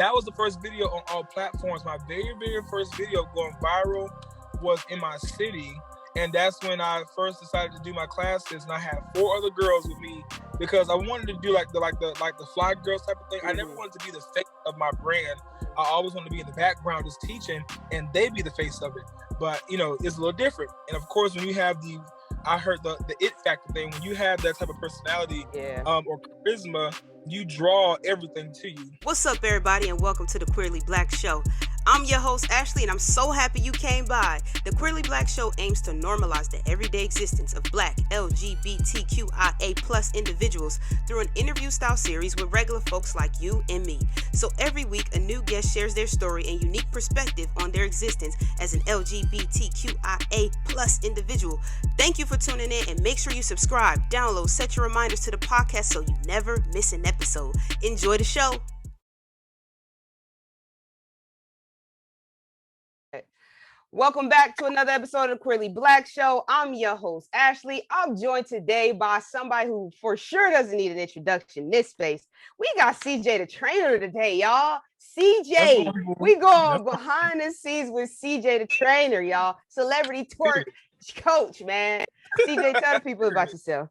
That was the first video on all platforms. My very, very first video going viral was in my city. And that's when I first decided to do my classes, and I had 4 other girls with me because I wanted to do like the fly girls type of thing. I never wanted to be the face of my brand. I always wanted to be in the background just teaching, and they be the face of it. But it's a little different. And of course, when you have I heard the it factor thing. When you have that type of personality, or charisma, you draw everything to you. What's up, everybody, and welcome to the Queerly Blax Show. I'm your host, Ashley, and I'm so happy you came by. The Queerly Blax Show aims to normalize the everyday existence of Black LGBTQIA+ individuals through an interview-style series with regular folks like you and me. So every week, a new guest shares their story and unique perspective on their existence as an LGBTQIA+ individual. Thank you for tuning in, and make sure you subscribe, download, set your reminders to the podcast so you never miss an episode. Enjoy the show. Welcome back to another episode of the Queerly Blax Show. I'm your host, Ashley. I'm joined today by somebody who for sure doesn't need an introduction in this space. We got CJ the trainer today, y'all. CJ, we going behind the scenes with CJ the trainer, y'all. Celebrity twerk coach, man. CJ, tell the people about yourself.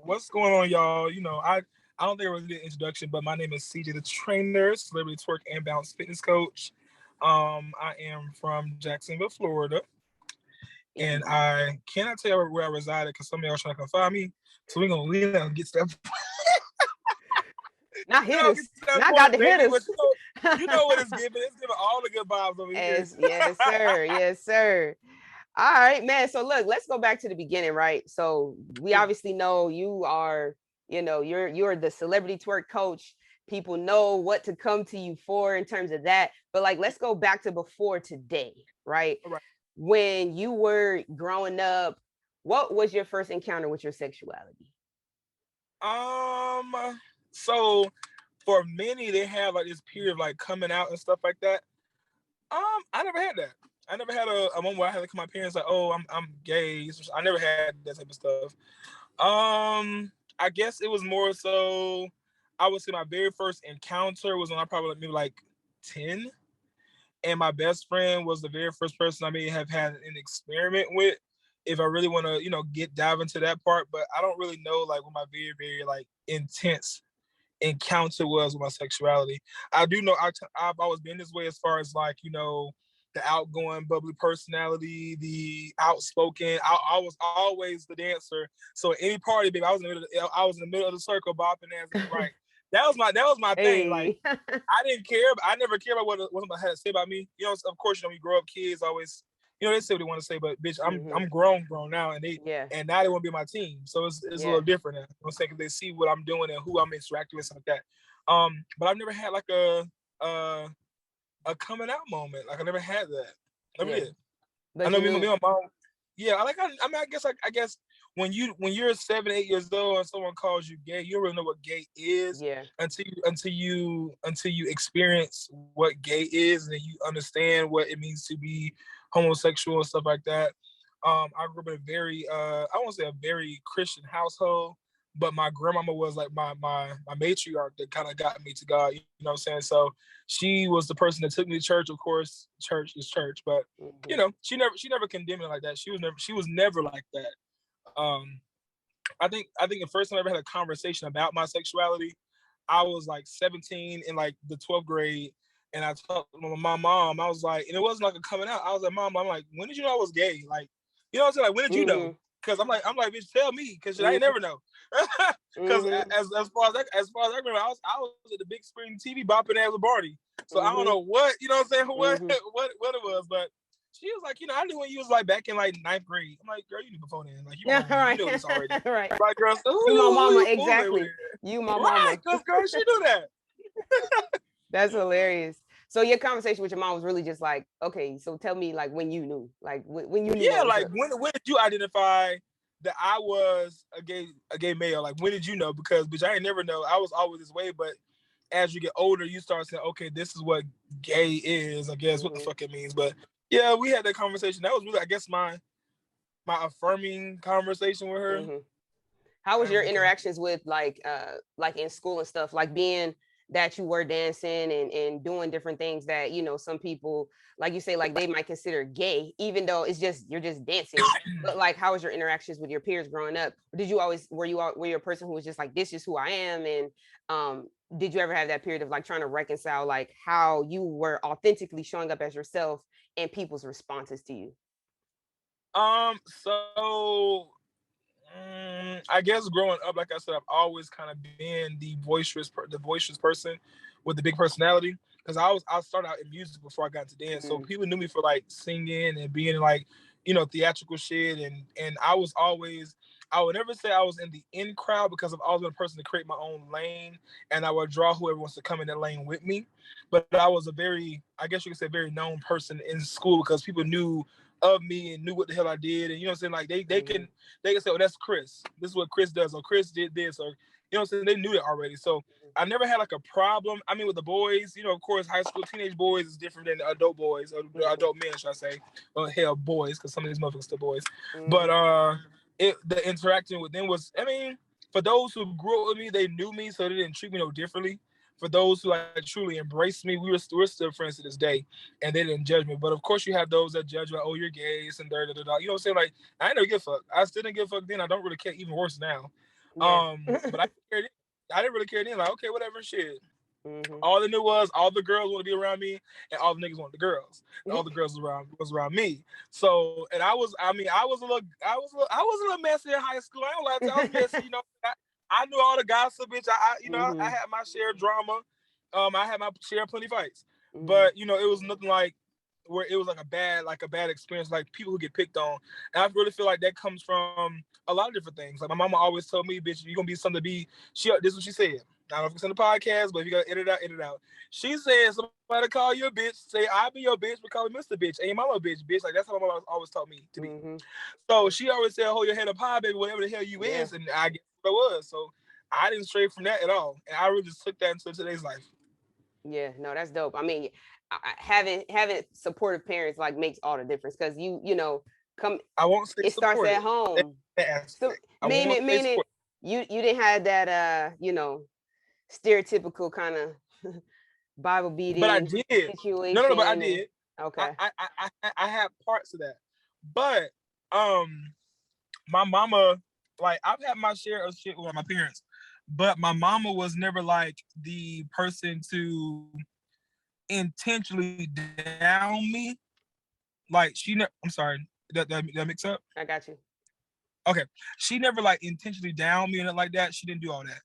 What's going on, y'all? I don't think I really did an introduction, but my name is CJ the trainer, celebrity twerk and bounce fitness coach. I am from Jacksonville, Florida, and I cannot tell you where I resided because some of y'all are trying to come find me. So we're gonna leave and get stuff. Not hit us. Not got to hit us. You know what it's giving. It's giving all the good vibes over here. Yes, sir. Yes, sir. All right, man. So look, let's go back to the beginning, right? So we obviously know you are, you're the celebrity twerk coach. People know what to come to you for in terms of that. But let's go back to before today, right? When you were growing up, what was your first encounter with your sexuality? So for many, they have this period of coming out and stuff like that. I never had that. I never had a moment where I had to come to my parents oh, I'm gay. I never had that type of stuff. I guess it was more so, I would say my very first encounter was when I probably maybe 10. And my best friend was the very first person I may have had an experiment with, if I really want to, dive into that part. But I don't really know what my very, very intense encounter was with my sexuality. I do know I've always been this way as far as the outgoing, bubbly personality, the outspoken. I was always the dancer. So at any party, baby, I was in the middle of the circle bopping ass right. That was my thing. I didn't care. I never cared about what somebody had to say about me. Of course, we grow up, kids always, they say what they want to say, but bitch, I'm grown now, and and now they want to be my team. So it's a little different now. I'm saying, they see what I'm doing and who I'm interacting with, stuff like that. But I've never had a coming out moment. I never had that. Never did. I know me and my mom. Yeah, I guess when you're 7, 8 years old and someone calls you gay, you don't really know what gay is. Yeah. Until you experience what gay is, and then you understand what it means to be homosexual and stuff like that. I grew up in a very I won't say a very Christian household, but my grandmama was my matriarch that kind of got me to God. You know what I'm saying? So she was the person that took me to church. Of course, church is church, but she never condemned me like that. She was never like that. I think the first time I ever had a conversation about my sexuality, I was 17 in the 12th grade, and I talked to my mom. I was and it wasn't a coming out. I was Mom, I'm when did you know I was gay? You know what I'm saying? When did you know? Because I'm bitch, tell me, because I ain't never know. Because as far as I remember, I was at the big screen TV bopping as a Barney. So I don't know what, you know what I'm saying, what it was, but she was I knew when you was back in 9th grade. I'm girl, you knew before then. You know this already. Right. Girl, you my mama, exactly. You my mama. Right, because girl, she knew that. That's hilarious. So your conversation with your mom was really just okay, so tell me when you knew, when you knew. Yeah, when did you identify that I was a gay male? When did you know? Because bitch, I ain't never know. I was always this way, but as you get older, you start saying, okay, this is what gay is. I guess what the fuck it means. But yeah, we had that conversation. That was really, I guess, my affirming conversation with her. How was your interactions with in school and stuff, being that you were dancing and doing different things that, you know, some people, like you say, like they might consider gay, even though it's just, you're just dancing. But like, how was your interactions with your peers growing up? Or did you always, were you a person who was just like, this is who I am? And did you ever have that period of like trying to reconcile like how you were authentically showing up as yourself and people's responses to you? So I guess growing up, like I said, I've always kind of been the boisterous person with the big personality. Because I started out in music before I got into dance, so people knew me for like singing and being like, you know, theatrical shit, and I would never say I was in the in crowd because I've always been a person to create my own lane, and I would draw whoever wants to come in that lane with me. But I was a very, I guess you could say, very known person in school because people knew of me and knew what the hell I did, and you know what I'm saying, like they can say, oh, that's Chris. This is what Chris does, or Chris did this, or you know what I'm saying. They knew that already, so I never had like a problem. I mean, with the boys, you know, of course, high school teenage boys is different than adult boys, or adult men, should I say? Well, hell, boys, because some of these motherfuckers still boys. But the interacting with them was, I mean, for those who grew up with me, they knew me, so they didn't treat me no differently. For those who like truly embraced me, we're still friends to this day, and they didn't judge me. But of course, you have those that judge like, oh, you're gay, and da da da da. You know what I'm saying? Like, I didn't give a fuck. I still didn't give a fuck then. I don't really care. Even worse now. Yeah. But I didn't really care then. Like, okay, whatever, shit. All they knew was all the girls wanted to be around me, and all the niggas wanted the girls. And all the girls was around me. So, and I was a little messy in high school. I don't lie to you, I was messy. You know, I knew all the gossip, bitch. I had my share of drama. I had my share of plenty of fights, but you know, it was nothing like where it was like a bad experience, like people who get picked on. And I really feel like that comes from a lot of different things. Like my mama always told me, bitch, you're gonna be something to be. This is what she said. I don't know if it's on the podcast, but if you gotta edit it out. She said, somebody call you a bitch, say I be your bitch, but call me Mr. Bitch. And your mama a bitch. Like that's how my mama always taught me to be. So she always said, hold your head up high, baby, whatever the hell you is. And I guess what I was. So I didn't stray from that at all. And I really just took that into today's life. Yeah, no, that's dope. I mean, having supportive parents like makes all the difference, because you know, I won't say it starts supportive. at home. So meaning you didn't have that you know, stereotypical kind of Bible beating, but I did situation. no, but I did. Okay. I had parts of that, but my mama, like I've had my share of shit with my parents, but my mama was never like the person to intentionally down me. Like I'm sorry, that mix up. I got you. Okay, she never like intentionally down me and like that. She didn't do all that.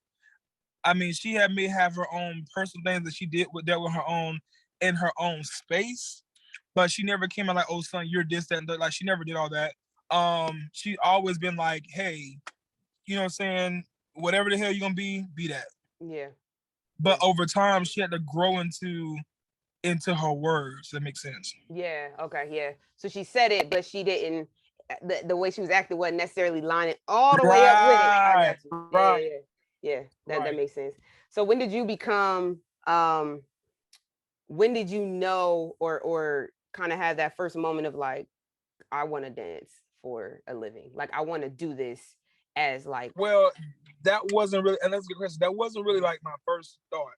I mean, she had me have her own personal things that she did with her own in her own space, but she never came out like, oh son, you're this, that, and that. Like she never did all that. She always been like, hey, you know what I'm saying? Whatever the hell you're gonna be that. Yeah. But over time, she had to grow into her words. That makes sense. Yeah. Okay. Yeah. So she said it, but she didn't. The way she was acting wasn't necessarily lining all the way up with it. I got you. Right. Yeah. That makes sense. So when did you become? When did you know or kind of have that first moment of like, I want to dance for a living. Like I want to do this as like. Well, that wasn't really, and that's a good question. That wasn't really like my first thought.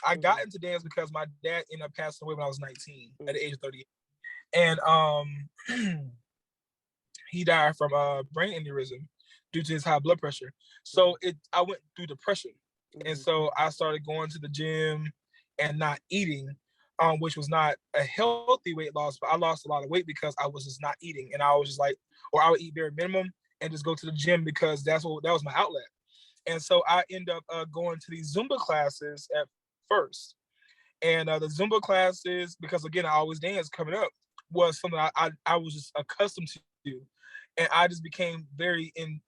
I got into dance because my dad ended up passing away when I was 19 at the age of 38. And he died from brain aneurysm due to his high blood pressure. So I went through depression. And so I started going to the gym and not eating, which was not a healthy weight loss, but I lost a lot of weight because I was just not eating. And I was just like, or I would eat bare minimum and just go to the gym because that was my outlet. And so I end up going to these Zumba classes at first. And the Zumba classes, because again, I always dance coming up, was something I was just accustomed to. And I just became very in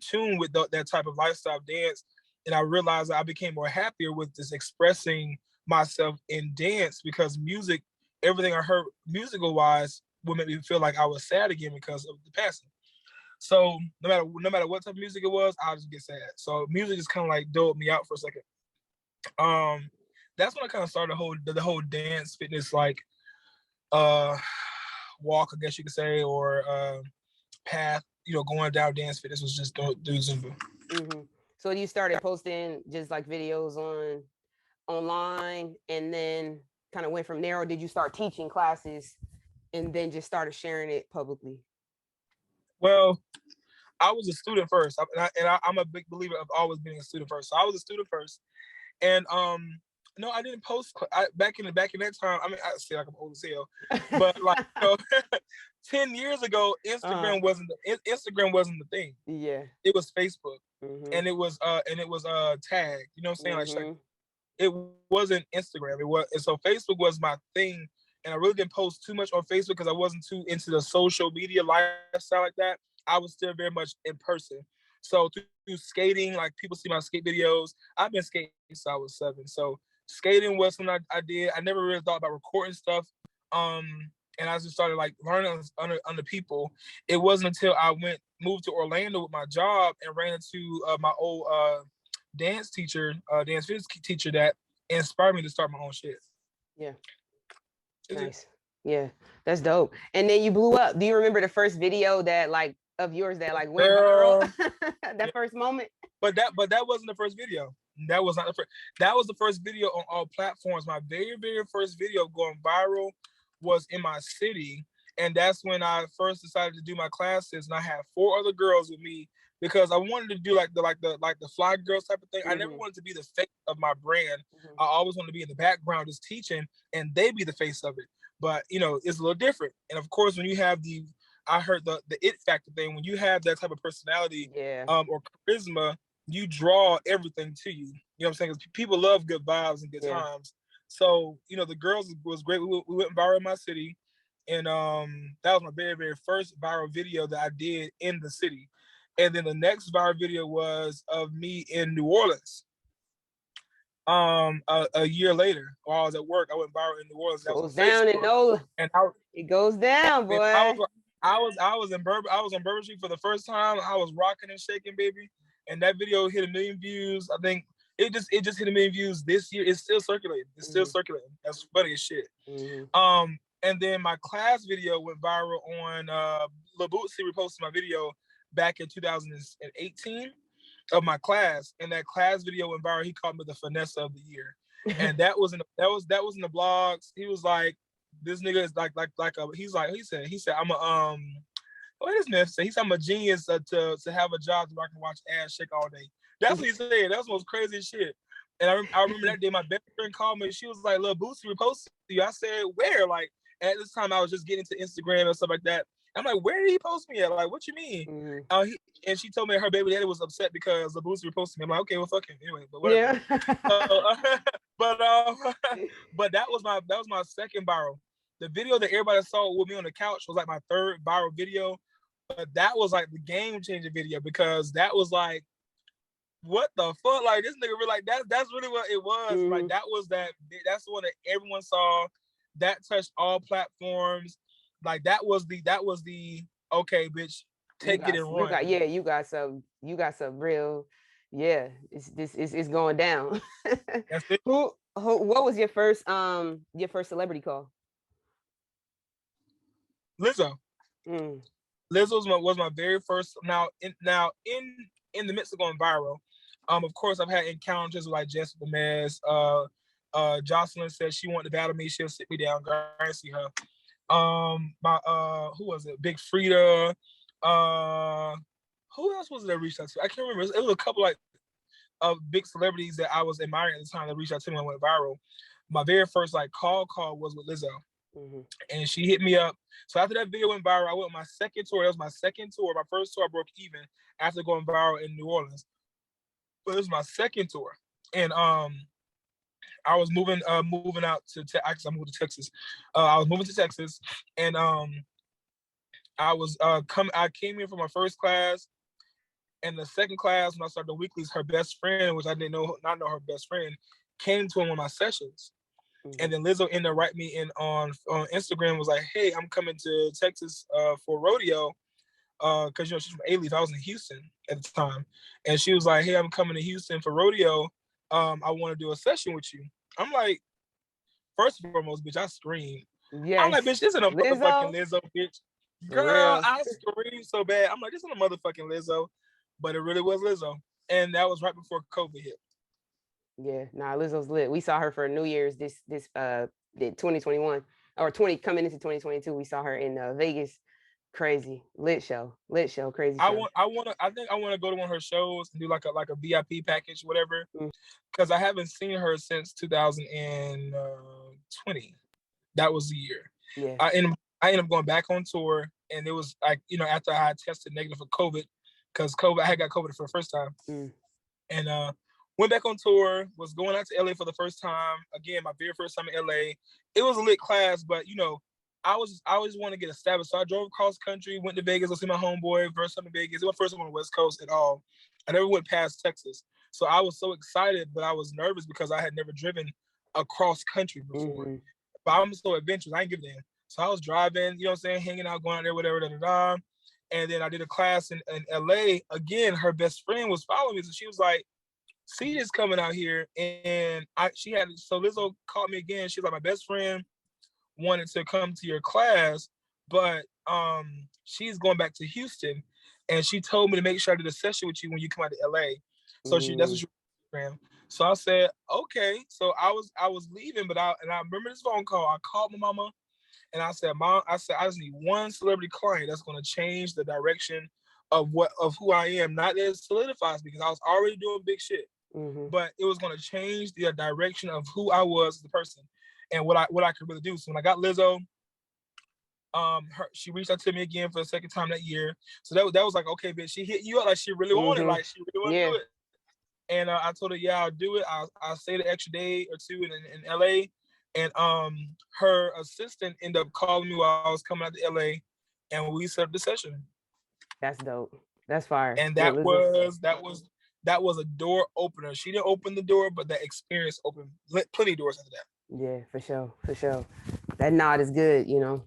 tune with that type of lifestyle dance. And I realized I became more happier with just expressing myself in dance because music, everything I heard musical wise would make me feel like I was sad again because of the passing. So no matter what type of music it was, I'll just get sad. So music just kind of like doled me out for a second. That's when I kind of started the whole dance fitness like walk, I guess you could say, or path. You know, going down dance fitness was just through Zumba. So you started posting just like videos online and then kind of went from there, or did you start teaching classes and then just started sharing it publicly? Well, I was a student first, I'm a big believer of always being a student first. So I was a student first, and no, I didn't post. Back in that time, I mean, I say like I'm old as hell, but like 10 years ago, Instagram wasn't the thing. Yeah, it was Facebook, and it was tag. You know what I'm saying? Like it wasn't Instagram. It was, and so Facebook was my thing, and I really didn't post too much on Facebook because I wasn't too into the social media lifestyle like that. I was still very much in person. So through skating, like people see my skate videos. I've been skating since I was 7. So skating was something I did. I never really thought about recording stuff. And I just started like learning under people. It wasn't until I moved to Orlando with my job and ran into my old dance teacher, dance physics teacher that inspired me to start my own shit. Yeah. Nice. Yeah, that's dope. And then you blew up. Do you remember the first video that like of yours that like went viral? That first moment? But that wasn't the first video. That was not the first. That was the first video on all platforms. My very, very first video going viral was in my city. And that's when I first decided to do my classes. And I had 4 other girls with me because I wanted to do like the fly girls type of thing. I never wanted to be the face of my brand. I always wanted to be in the background just teaching and they be the face of it. But it's a little different. And of course, when you have I heard the it factor thing, when you have that type of personality or charisma, you draw everything to you. You know what I'm saying? Because people love good vibes and good times. So, the girls was great. We went viral in my city. And that was my very, very first viral video that I did in the city. And then the next viral video was of me in New Orleans. A year later, while I was at work, I went viral in New Orleans. That goes down in NOLA. And it goes down, boy. I was in Bourbon Street for the first time. I was rocking and shaking, baby. And that video hit 1 million views. I think it just hit 1 million views this year. It's still circulating. That's funny as shit. And then my class video went viral on Lil Bootsy reposted my video back in 2018 of my class, and that class video went viral. He called me the finesse of the year, and that was in the blogs. He was like, "This nigga is like a." He said I'm a what is this? He said I'm a genius to have a job where I can watch ass shake all day. That's what he said. That's the most crazy shit. And I remember that day my best friend called me. She was like, "Lil Bootsy reposted you." I said, "Where?" Like at this time I was just getting into Instagram and stuff like that. I'm like, "Where did he post me at? Like, what you mean?" And she told me her baby daddy was upset because the Bootsy reposted me. I'm like, "Okay, well, fuck him anyway." But whatever. Yeah. But that was my second viral. The video that everybody saw with me on the couch was like my third viral video. But that was like the game changer video because that was like, what the fuck? Like this nigga really like that's really what it was. Like that's the one that everyone saw. That touched all platforms. Like that was the okay, bitch, take it and run. You got some real, it's going down. That's it. What was your first celebrity call? Lizzo. Lizzo was my very first. Now in the midst of going viral, of course I've had encounters with like Jessica Mez. Jocelyn said she wanted to battle me. She'll sit me down. Girl, I didn't see her. My who was it? Big Frida. Who else was it that reached out to? I can't remember. It was a couple like of big celebrities that I was admiring at the time that reached out to me when I went viral. My very first like call was with Lizzo. And she hit me up. So after that video went viral, I went on my second tour. That was my second tour. My first tour I broke even after going viral in New Orleans. But it was my second tour. And I was moving out to actually I moved to Texas. I was moving to Texas and I came in for my first class, and the second class when I started the weeklies, her best friend, which I didn't not know her best friend, came to one of my sessions. And then Lizzo ended up writing me in on Instagram, was like, "Hey, I'm coming to Texas for rodeo." Because she's from A-Leaf. I was in Houston at the time. And she was like, "Hey, I'm coming to Houston for rodeo. I want to do a session with you." I'm like, first and foremost, bitch, I screamed. Yes. I'm like, "Bitch, this isn't a motherfucking Lizzo, bitch." Girl, I screamed so bad. I'm like, "This isn't a motherfucking Lizzo." But it really was Lizzo. And that was right before COVID hit. Yeah, nah, Lizzo's lit. We saw her for New Year's this 2021 or 20 coming into 2022. We saw her in Vegas. Crazy lit show, crazy show. I think I want to go to one of her shows and do like a VIP package, whatever. Mm. Because I haven't seen her since 2020. That was the year. Yeah. I ended up going back on tour, and it was like, you know, after I had tested negative for COVID, because I had got COVID for the first time. Mm. And went back on tour, was going out to LA for the first time. Again, my very first time in LA. It was a lit class, but you know, I always want to get established. So I drove across country, went to Vegas to see my homeboy, first time in Vegas. It was my first time on the West Coast at all. I never went past Texas. So I was so excited, but I was nervous because I had never driven across country before. Mm-hmm. But I'm so adventurous. I ain't give a damn. So I was driving, you know what I'm saying, hanging out, going out there, whatever, And then I did a class in LA. Again, her best friend was following me. So she was like, CJ's coming out here. And so Lizzo called me again. She's like, my best friend wanted to come to your class, but she's going back to Houston. And she told me to make sure I did a session with you when you come out to LA. So that's what she ran. So I said, okay. So I was leaving, but I remember this phone call. I called my mama and I said, Mom, I just need one celebrity client that's going to change the direction of who I am. Not that it solidifies me, because I was already doing big shit, but it was going to change the direction of who I was as a person and what I could really do. So when I got Lizzo, she reached out to me again for the second time that year. So that was like, okay, bitch, she hit you up like she really wanted, like she really wanted to do it. And I told her, yeah, I'll do it. I'll stay the extra day or two in LA. And her assistant ended up calling me while I was coming out to LA, and we set up the session. That's dope. That's fire. And that was a door opener. She didn't open the door, but that experience opened plenty of doors after that. Yeah, for sure. That nod is good, you know.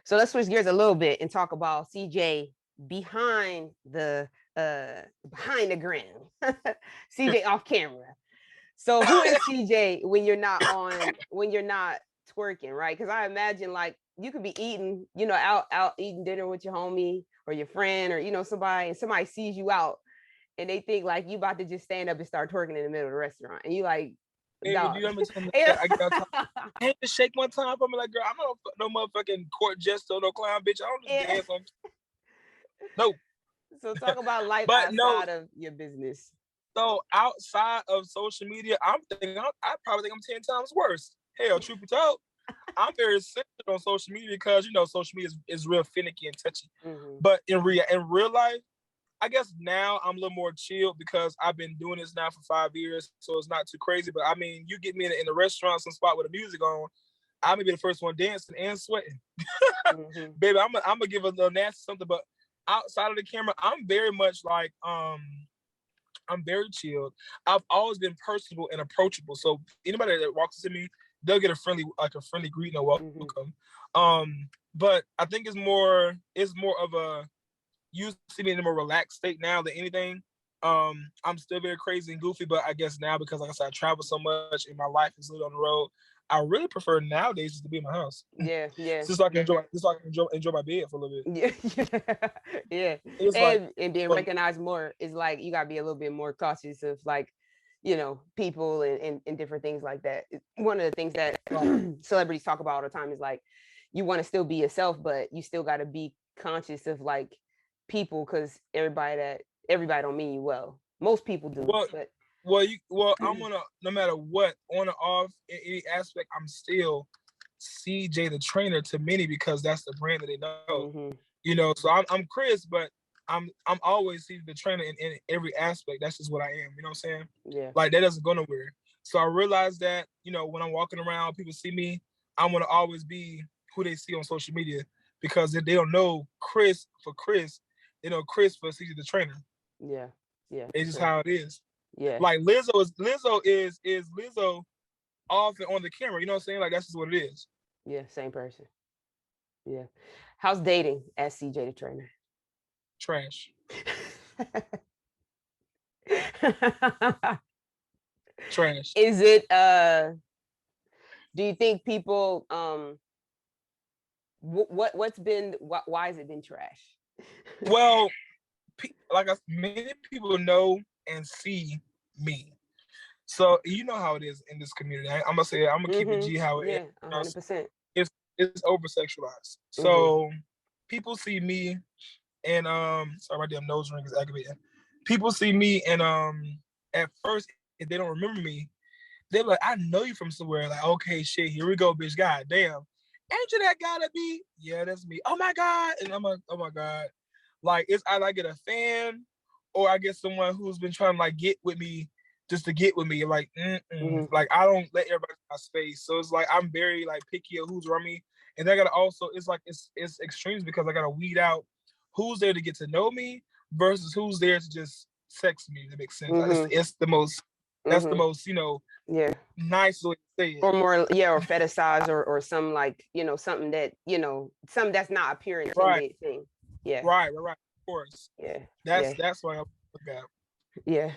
So let's switch gears a little bit and talk about CJ behind the gram. CJ off camera. So who is CJ when you're not twerking, right? Because I imagine like you could be eating, you know, out eating dinner with your homie or your friend or, you know, somebody, and somebody sees you out and they think like you about to just stand up and start twerking in the middle of the restaurant, and you like, hey, do you understand that? I had to shake one time. I'm like, girl, I'm not no motherfucking court jester, no clown bitch. I don't just dance on. No. So talk about life outside of your business. So outside of social media, I probably think I'm 10 times worse. Hell, truth be told, I'm very sensitive on social media because, you know, social media is real finicky and touchy. But in real life, I guess now I'm a little more chilled because I've been doing this now for 5 years, so it's not too crazy. But I mean, you get me in a restaurant, some spot with the music on, I'm gonna be the first one dancing and sweating. Baby, I'm gonna give a little nasty something, but outside of the camera, I'm very much like I'm very chilled. I've always been personable and approachable. So anybody that walks to me, they'll get a friendly greeting or welcome. But I think it's more of a, you see me in a more relaxed state now than anything. I'm still very crazy and goofy, but I guess now because, like I said, I travel so much and my life is lived on the road, I really prefer nowadays just to be in my house. Yeah. Just so I can enjoy my bed for a little bit. Yeah. And being recognized more is like you gotta be a little bit more cautious of, like, you know, people and different things like that. One of the things that celebrities talk about all the time is like you want to still be yourself, but you still got to be conscious of like people, because everybody don't mean you well. Most people do. I'm gonna, no matter what, on or off, in any aspect, I'm still CJ the trainer to many because that's the brand that they know. You know, so I'm Chris, but I'm always CJ the trainer in every aspect. That's just what I am. You know what I'm saying? Yeah. Like that doesn't go nowhere. So I realized that, you know, when I'm walking around, people see me, I'm gonna always be who they see on social media, because they don't know Chris for Chris. They know Chris for CJ the trainer. Yeah. It's just how it is. Yeah. Like Lizzo is Lizzo off and on the camera. You know what I'm saying? Like that's just what it is. Yeah, same person. Yeah. How's dating as CJ the trainer? Trash. Trash. Is it do you think people why has it been trash? Well, many people know and see me. So you know how it is in this community. I'm gonna say I'm gonna keep it G how it is. Yeah, 100%. It's over sexualized. So people see me and sorry, my damn nose ring is aggravating. People see me and at first if they don't remember me, they're like, I know you from somewhere. Like, okay, shit, here we go, bitch. God damn. Ain't you that gotta be? Yeah, that's me. Oh my God. And I'm like, oh my God. Like it's either I get a fan or I get someone who's been trying to like get with me just to get with me. Like, like I don't let everybody in my space. So it's like I'm very like picky of who's around me. And I gotta also, it's like it's extremes because I gotta weed out who's there to get to know me versus who's there to just sex me. That makes sense. Like, it's the most that's the most, nice way to say it. Or more, or fetishize or some like, something that, something that's not a pure intended thing. Yeah. Right. Of course. Yeah. That's what I look at. Yeah.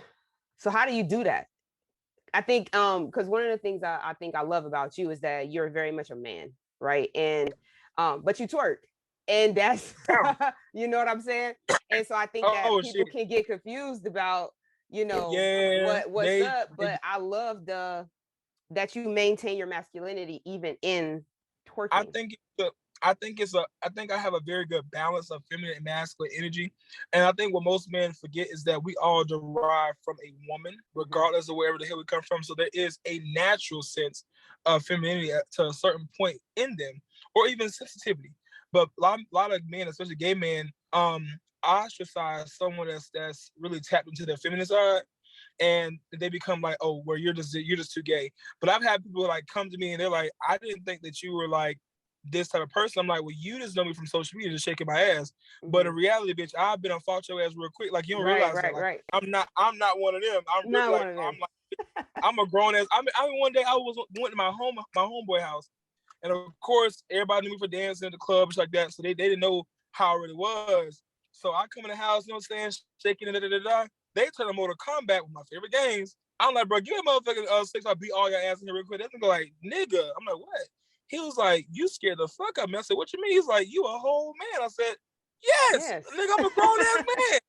So how do you do that? I think because one of the things I think I love about you is that you're very much a man, right? And but you twerk. And that's you know what I'm saying? And so I think that people can get confused about, what's up. But I love that you maintain your masculinity even in twerking. I think I have a very good balance of feminine and masculine energy. And I think what most men forget is that we all derive from a woman, regardless of wherever the hell we come from. So there is a natural sense of femininity to a certain point in them, or even sensitivity. But a lot of men, especially gay men, ostracize someone that's really tapped into their feminine side. And they become like, oh, well, you're just too gay. But I've had people like come to me and they're like, I didn't think that you were like this type of person. I'm like, well, you just know me from social media, just shaking my ass. But in reality, bitch, I've been on fought your ass real quick. Like you don't realize that. Like, I'm not one of them. I'm really like, I'm a grown ass. I mean, one day I went to my homeboy house, and of course everybody knew me for dancing at the clubs like that, so they didn't know how it really was. So I come in the house, you know what I'm saying, shaking it, They turn to Mortal Kombat with my favorite games. I'm like, bro, give me a motherfucking 6, I'll beat all your ass in here real quick. They go like, nigga. I'm like, what? He was like, you scared the fuck out of me. I said, what you mean? He's like, you a whole man. I said, yes. Nigga, I'm a grown ass man.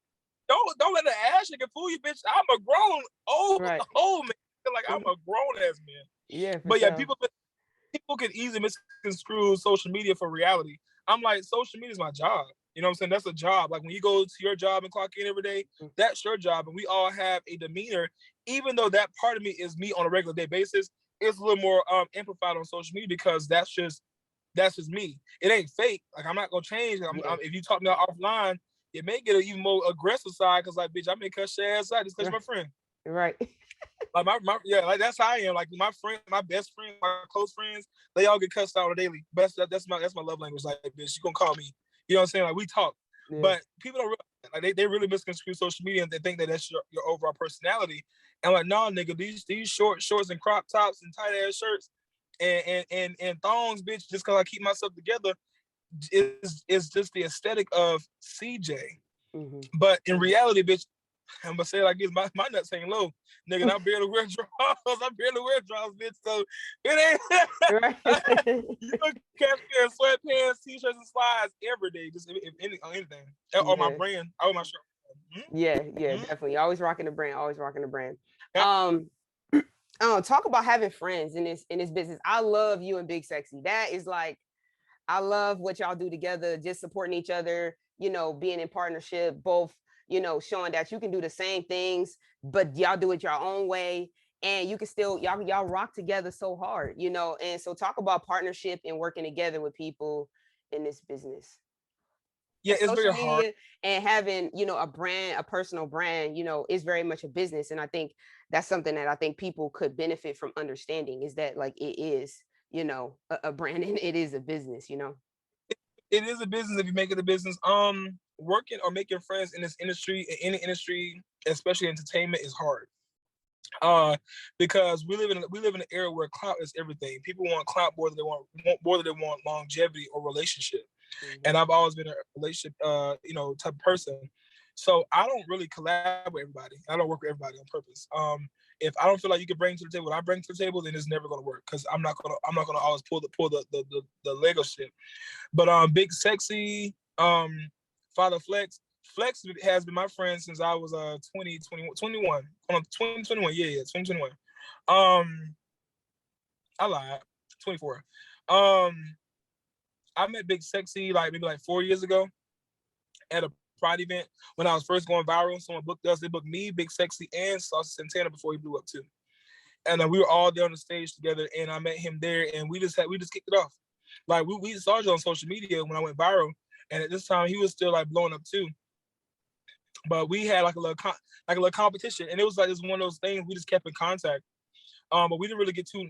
Don't let the ass shaking fool you, bitch. I'm a grown old man. Like I'm a grown ass man. Yeah. But yeah, people can easily misconstrue social media for reality. I'm like, social media is my job. You know what I'm saying? That's a job. Like when you go to your job and clock in every day, that's your job. And we all have a demeanor, even though that part of me is me on a regular day basis. It's a little more amplified on social media because that's just me. It ain't fake. Like I'm not gonna change. If you talk to me offline, it may get an even more aggressive side because like, bitch, I may cuss your ass out just because you're my friend. Right. Like like that's how I am. Like my best friend, my close friends, they all get cussed out on a daily. But that's my love language. Like, bitch, you gonna call me. You know what I'm saying? Like we talk. Yeah. But people don't realize, like they really misconstrue social media and they think that that's your overall personality. And like, no, nigga, these shorts and crop tops and tight ass shirts and thongs, bitch, just cause I keep myself together is just the aesthetic of CJ. But in reality, bitch, I'm gonna say it like this, my nuts hang low. Nigga, and I barely wear drawers, bitch. So it ain't you can catch me in sweatpants, t-shirts, and slides every day. Just if anything. Or my brand. I wear my shirt. Yeah, definitely. Always rocking the brand. Talk about having friends in this business. I love you and Big Sexy. That is like, I love what y'all do together, just supporting each other, being in partnership, both, showing that you can do the same things, but y'all do it your own way. And you can still, y'all rock together so hard, and so talk about partnership and working together with people in this business. Yeah, it's very hard. And having, a brand, a personal brand, is very much a business. And I think that's something that I think people could benefit from understanding is that like it is, a brand and it is a business, It is a business if you make it a business. Working or making friends in this industry, in any industry, especially entertainment, is hard. Because we live in an era where clout is everything. People want clout more than they want longevity or relationship. And I've always been a relationship, type of person. So I don't really collab with everybody. I don't work with everybody on purpose. If I don't feel like you can bring to the table what I bring to the table, then it's never gonna work because I'm not gonna always pull the Lego shit. But Big Sexy, Father Flex has been my friend since I was 2021. 2021. I lied. 24. I met Big Sexy like maybe like 4 years ago at a Pride event when I was first going viral. Someone booked us. They booked me, Big Sexy, and Saucy Santana before he blew up too. And we were all there on the stage together, and I met him there, and we just kicked it off. Like we saw you on social media when I went viral, and at this time he was still like blowing up too. But we had like a little competition, and it was one of those things we just kept in contact. But we didn't really get too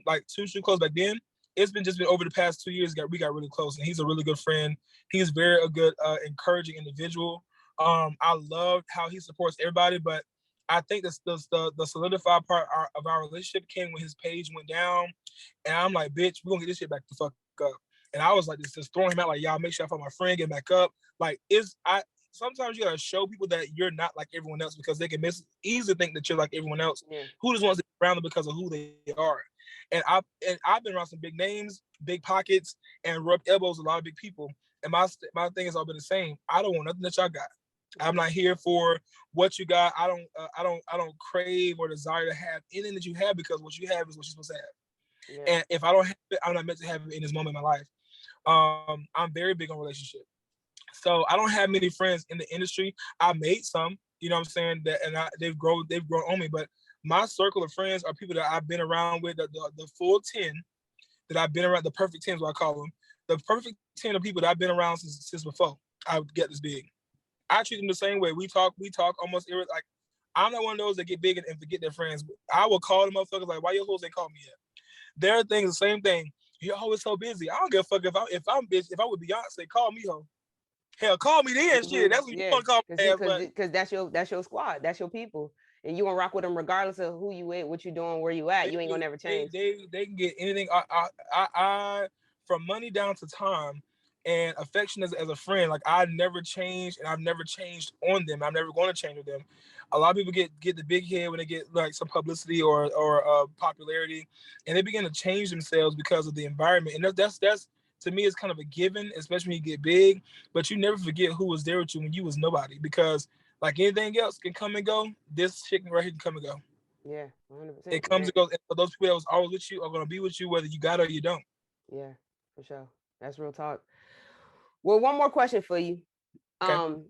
close back then. It's just been over the past 2 years we got really close, and he's a really good friend. He's a good encouraging individual. I love how he supports everybody, but I think the solidified part of our relationship came when his page went down, and I'm like, bitch, we're gonna get this shit back the fuck up. And I was like, just throwing him out, like, y'all make sure I find my friend, get back up. Like, sometimes you gotta show people that you're not like everyone else, because they can easily think that you're like everyone else. Yeah. Who just wants to be around them because of who they are. And I've been around some big names, big pockets, and rubbed elbows with a lot of big people. And my thing has all been the same. I don't want nothing that y'all got. I'm not here for what you got. I don't crave or desire to have anything that you have, because what you have is what you're supposed to have. Yeah. And if I don't have it, I'm not meant to have it in this moment in my life. I'm very big on relationship. So I don't have many friends in the industry. I made some, you know what I'm saying, they've grown on me. But my circle of friends are people that I've been around with, the full 10 that I've been around, the perfect 10 is what I call them. The perfect 10 of people that I've been around since before I would get this big. I treat them the same way. We talk almost like, I'm not one of those that get big and forget their friends. I will call them motherfuckers like, why your hoes ain't call me yet? Their thing is the same thing. You're always so busy. I don't give a fuck if I'm busy. If I would Beyonce, call me ho. Hell, call me then. Mm-hmm. Shit, that's what you want to call me. Because that's your squad, that's your people, and you gonna rock with them regardless of who you with, what you doing, where you at. You ain't gonna never change. They can get anything. I from money down to time and affection as a friend. Like, I never changed, and I've never changed on them. I'm never going to change with them. A lot of people get the big head when they get like some publicity or popularity, and they begin to change themselves because of the environment. And that's to me, it's kind of a given, especially when you get big. But you never forget who was there with you when you was nobody, because like anything else can come and go. This shit right here can come and go. Yeah, 100%. It comes and goes. And those people that was always with you are going to be with you whether you got it or you don't. Yeah, for sure. That's real talk. Well, one more question for you. Okay.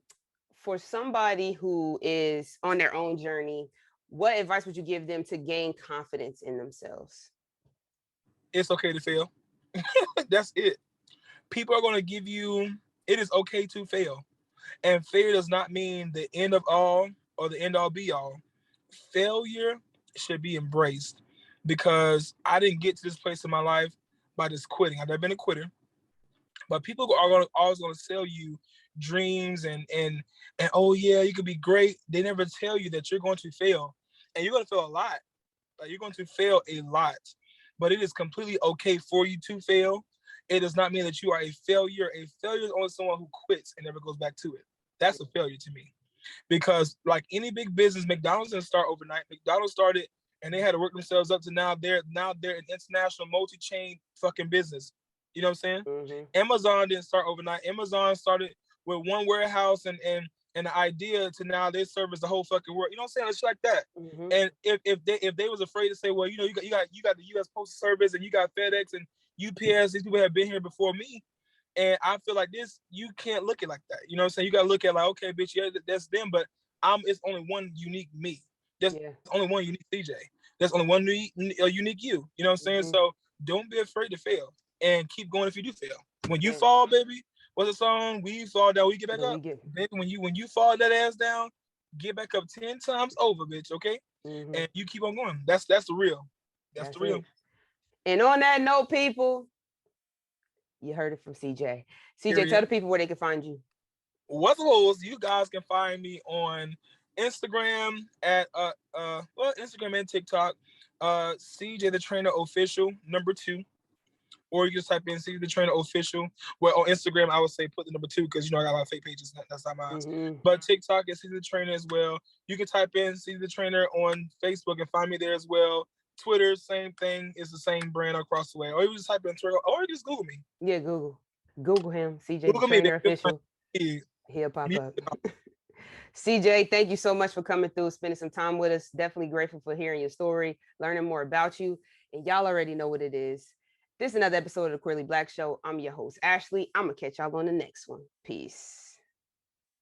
For somebody who is on their own journey, what advice would you give them to gain confidence in themselves? It's okay to fail. That's it. People are going to give you, it is okay to fail. And failure does not mean the end of all or the end all be all. Failure should be embraced, because I didn't get to this place in my life by just quitting. I've never been a quitter. But people are always going to sell you dreams and oh yeah, you could be great. They never tell you that you're going to fail, and you're going to fail a lot. Like, you're going to fail a lot, but it is completely okay for you to fail. It does not mean that you are a failure. A failure is only someone who quits and never goes back to it. That's a failure to me, because like any big business, McDonald's didn't start overnight. McDonald's started and they had to work themselves up to now they're an international multi-chain fucking business. You know what I'm saying? Mm-hmm. Amazon didn't start overnight. Amazon started with one warehouse and the idea to now they service the whole fucking world. You know what I'm saying? It's like that. Mm-hmm. And if they was afraid to say, well, you know, you got the U.S. Postal Service and you got FedEx and UPS, these people have been here before me. And I feel like this, you can't look at it like that. You know what I'm saying? You got to look at like, okay, bitch, yeah, that's them, but it's only one unique me. There's only one unique CJ. There's only one unique you. You know what I'm saying? Mm-hmm. So don't be afraid to fail and keep going if you do fail. When you fall, baby, what's the song? We fall down, we get back up. Baby, when you fall that ass down, get back up 10 times over, bitch, okay? Mm-hmm. And you keep on going. That's the real. That's the real. It. And on that note, people, you heard it from CJ. CJ, tell the people where they can find you. What's the rules? You guys can find me on Instagram at Instagram and TikTok, CJ the Trainer Official #2, or you just type in CJ the Trainer Official. Well, on Instagram I would say put the #2 because you know I got a lot of fake pages. That's not mine. Mm-hmm. But TikTok is CJ the Trainer as well. You can type in CJ the Trainer on Facebook and find me there as well. Twitter, same thing. It's the same brand across the way. Or you just type in Twerk, or you just Google me. Yeah, Google him, CJ the Trainer Official. He'll pop up. CJ, thank you so much for coming through, spending some time with us. Definitely grateful for hearing your story, learning more about you. And y'all already know what it is. This is another episode of the Queerly Blax Show. I'm your host, Ashley. I'm going to catch y'all on the next one. Peace.